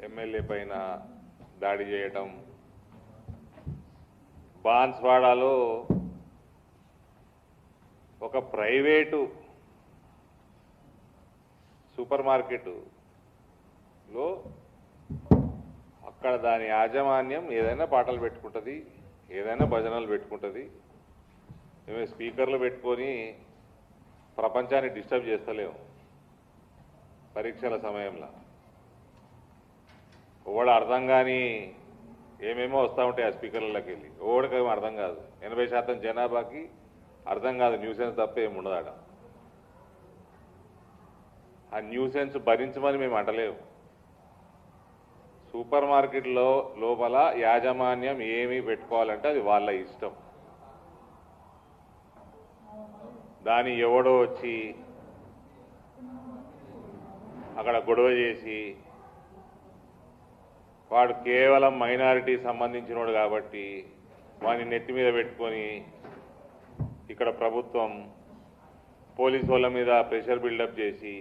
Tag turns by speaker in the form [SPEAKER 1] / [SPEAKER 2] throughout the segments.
[SPEAKER 1] MLA పైన దాడి చేయటం, బాన్స్వాడలో ఒక ప్రైవేటు సూపర్ మార్కెట్లో అక్కడ దాని యాజమాన్యం ఏదైనా పాటలు పెట్టుకుంటుంది, ఏదైనా భజనలు పెట్టుకుంటుంది. మేము స్పీకర్లు పెట్టుకొని ప్రపంచాన్ని డిస్టర్బ్ చేస్తలేము. పరీక్షల సమయంలో ఓడ అర్థం కాని ఏమేమో వస్తూ ఉంటాయి ఆ స్పీకర్లకి వెళ్ళి, ఓడికేమో అర్థం కాదు. 80% జనాభాకి అర్థం కాదు, న్యూసెన్స్ తప్ప ఏముండదు ఆడ. ఆ న్యూసెన్స్ భరించమని మేము అంటలేము. సూపర్ మార్కెట్లో లోపల యాజమాన్యం ఏమి పెట్టుకోవాలంటే అది వాళ్ళ ఇష్టం. దాన్ని ఎవడో వచ్చి అక్కడ గొడవ చేసి వాడు కేవలం మైనారిటీ సంబంధించినోడు కాబట్టి వాడిని నెత్తి మీద పెట్టుకొని ఇక్కడ ప్రభుత్వం పోలీసు వాళ్ళ మీద ప్రెషర్ బిల్డప్ చేసి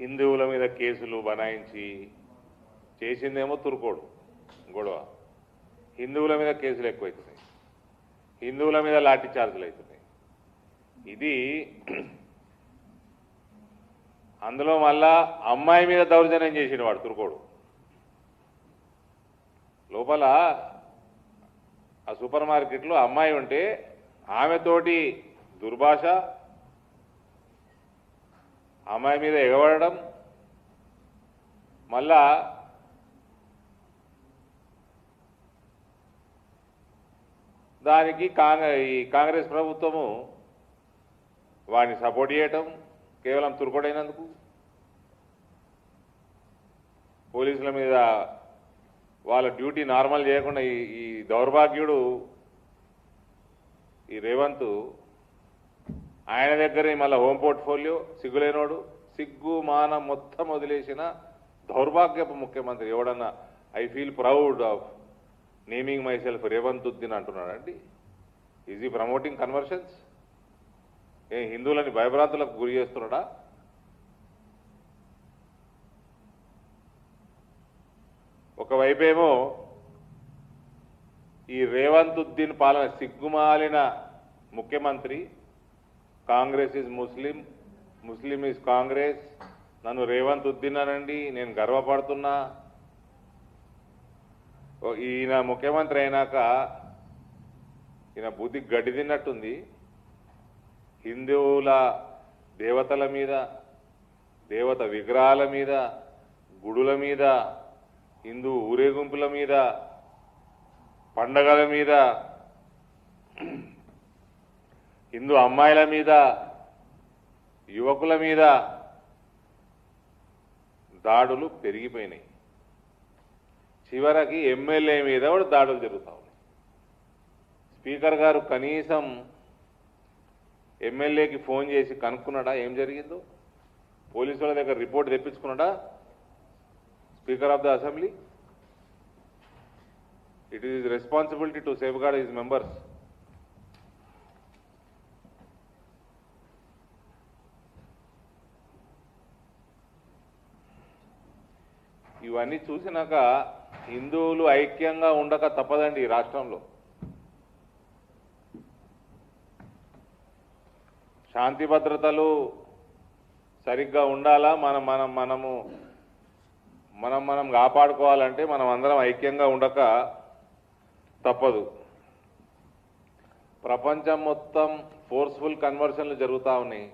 [SPEAKER 1] హిందువుల మీద కేసులు బనాయించి చేసిందేమో తురుకోడు గొడవ. హిందువుల మీద కేసులు ఎక్కువవుతున్నాయి, హిందువుల మీద లాఠీ చార్జీలు అవుతున్నాయి. ఇది అందులో మళ్ళా అమ్మాయి మీద దౌర్జన్యం చేసిన వాడు తురుకోడు. లోపల ఆ సూపర్ మార్కెట్లో అమ్మాయి ఉంటే ఆమెతోటి దుర్భాష, అమ్మాయి మీద ఎగబడడం, మళ్ళా దానికి ఈ కాంగ్రెస్ ప్రభుత్వము వాడిని సపోర్ట్ చేయటం కేవలం తురుకోడైనందుకు. పోలీసుల మీద వాళ్ళ డ్యూటీ నార్మల్ చేయకుండా ఈ దౌర్భాగ్యుడు ఈ రేవంత్ ఆయన దగ్గరే మళ్ళీ హోమ్ పోర్ట్ఫోలియో సిగ్గులేనోడు, సిగ్గు మానం మొత్తం వదిలేసిన దౌర్భాగ్యపు ముఖ్యమంత్రి. ఎవడన్నా I feel proud of naming myself Revanth Uddin అంటున్నాడండి. ఈజ్ ఈ ప్రమోటింగ్ కన్వర్షన్స్? హిందువులని భయభ్రాంతులకు గురి చేస్తున్నాడా? ఒకవైపేమో ఈ రేవంత్ ఉద్దీన్ పాలన సిగ్గుమాలిన ముఖ్యమంత్రి, Congress is Muslim, Muslim is Congress, నన్ను రేవంత్ ఉద్దీన్ అనండి, నేను గర్వపడుతున్నా. ఈయన ముఖ్యమంత్రి అయినాక ఈయన బుద్ధి గడ్డి తిన్నట్టుంది. హిందువుల దేవతల మీద, దేవత విగ్రహాల మీద, గుడుల మీద, హిందూ ఊరేగింపుల మీద, పండగల మీద, హిందూ అమ్మాయిల మీద, యువకుల మీద దాడులు పెరిగిపోయినాయి. చివరికి ఎమ్మెల్యే మీద కూడా దాడులు జరుగుతూ ఉన్నాయి. స్పీకర్ గారు కనీసం ఎమ్మెల్యేకి ఫోన్ చేసి కనుక్కున్నాడా ఏం జరిగిందో? పోలీసు వాళ్ళ దగ్గర రిపోర్ట్ తెప్పించుకున్నాడా speaker of the assembly? It is responsibility to safeguard his members. ఇవన్నీ చూసినాక హిందువులు ఐక్యంగా ఉండక తప్పదండి ఈ రాష్ట్రంలో. శాంతి భద్రతలు సరిగ్గా ఉండాలా, మనం కాపాడుకోవాలంటే మనం అందరం ఐక్యంగా ఉండక తప్పదు. ప్రపంచం మొత్తం ఫోర్స్ఫుల్ కన్వర్షన్లు జరుగుతూ ఉన్నాయి.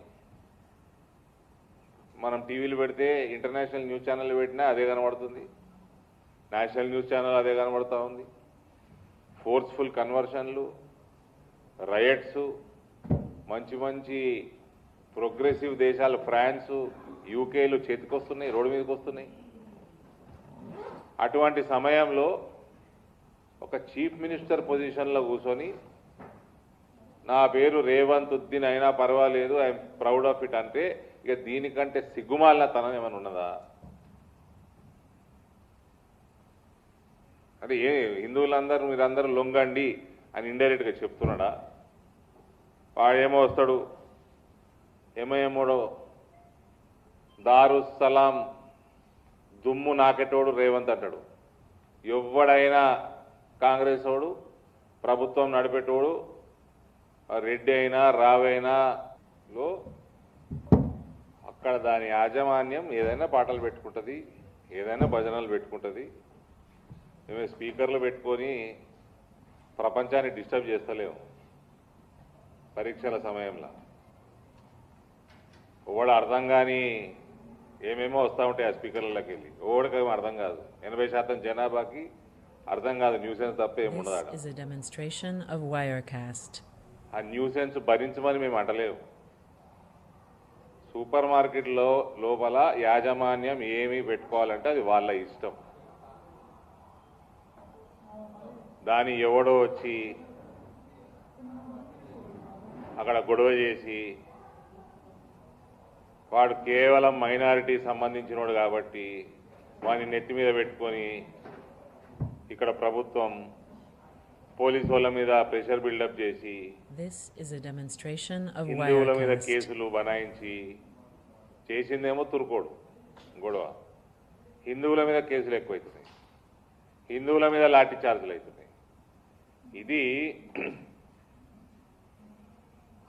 [SPEAKER 1] మనం టీవీలు పెడితే, ఇంటర్నేషనల్ న్యూస్ ఛానల్ పెట్టినా అదే కనబడుతుంది, నేషనల్ న్యూస్ ఛానల్ అదే కనబడుతూ ఉంది. ఫోర్స్ఫుల్ కన్వర్షన్లు, రయట్స్, మంచి మంచి ప్రోగ్రెసివ్ దేశాలు ఫ్రాన్స్, యూకేలు చేతికొస్తున్నాయి, రోడ్డు మీదకి వస్తున్నాయి. అటువంటి సమయంలో ఒక చీఫ్ మినిస్టర్ పొజిషన్లో కూర్చొని నా పేరు రేవంత్ ఉద్దీన్ అయినా పర్వాలేదు, ఐఎమ్ ప్రౌడ్ ఆఫ్ ఇట్ అంటే ఇక దీనికంటే సిగ్గుమాలిన తనం ఏమైనా ఉన్నదా? అంటే హిందువులందరూ మీరందరూ లొంగండి అని ఇండైరెక్ట్గా చెప్తున్నాడా? వాడేమో వస్తాడు, ఏమో దారుస్సలాం దుమ్ము నాకెటోడు రేవంత్ అంటాడు. ఎవడైనా కాంగ్రెస్ వాడు ప్రభుత్వం నడిపేటోడు రెడ్డి అయినా రావైనా లో అక్కడ దాని యాజమాన్యం ఏదైనా పాటలు పెట్టుకుంటుంది, ఏదైనా భజనలు పెట్టుకుంటుంది. మేము స్పీకర్లు పెట్టుకొని ప్రపంచాన్ని డిస్టర్బ్ చేస్తలేము. పరీక్షల సమయంలో ఓడ అర్థం కాని ఏమేమో వస్తూ ఉంటాయి ఆ స్పీకర్లకి వెళ్ళి. ఓడికేమో అర్థం కాదు. 80% జనాభాకి అర్థం కాదు. న్యూసెన్స్ తప్ప ఏముండదు. ఆ న్యూసెన్స్ భరించమని మేము అంటలేము. సూపర్ మార్కెట్లో లోపల యాజమాన్యం ఏమి పెట్టుకోవాలంటే అది వాళ్ళ ఇష్టం. దాన్ని ఎవడో వచ్చి అక్కడ గొడవ చేసి వాడు కేవలం మైనారిటీ సంబంధించినోడు కాబట్టి వాడిని నెత్తి మీద పెట్టుకొని ఇక్కడ ప్రభుత్వం పోలీసు వాళ్ళ మీద ప్రెషర్ బిల్డప్ చేసి హిందువుల మీద కేసులు బనాయించి చేసిందేమో తురుకోడు గొడవ. హిందువుల మీద కేసులు ఎక్కువైతున్నాయి, హిందువుల మీద లాఠీ చార్జీలు అవుతున్నాయి. ఇది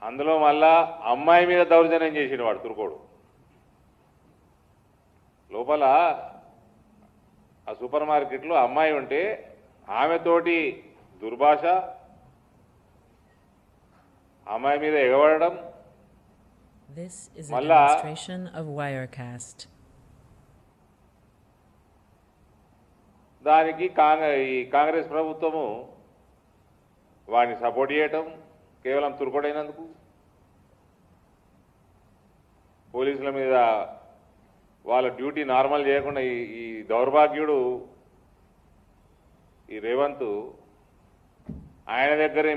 [SPEAKER 1] అందులో మళ్ళా అమ్మాయి మీద దౌర్జన్యం చేసిన వాడు తురుకోడు. లోపల ఆ సూపర్ మార్కెట్లో అమ్మాయి ఉంటే ఆమెతోటి దుర్భాష, అమ్మాయి మీద ఎగబడడం, మళ్ళా దానికి ఈ కాంగ్రెస్ ప్రభుత్వము వాడిని సపోర్ట్ చేయటం కేవలం తురుకోడైనందుకు. పోలీసుల మీద వాళ్ళ డ్యూటీ నార్మల్ చేయకుండా ఈ దౌర్భాగ్యుడు ఈ రేవంత్ ఆయన దగ్గరే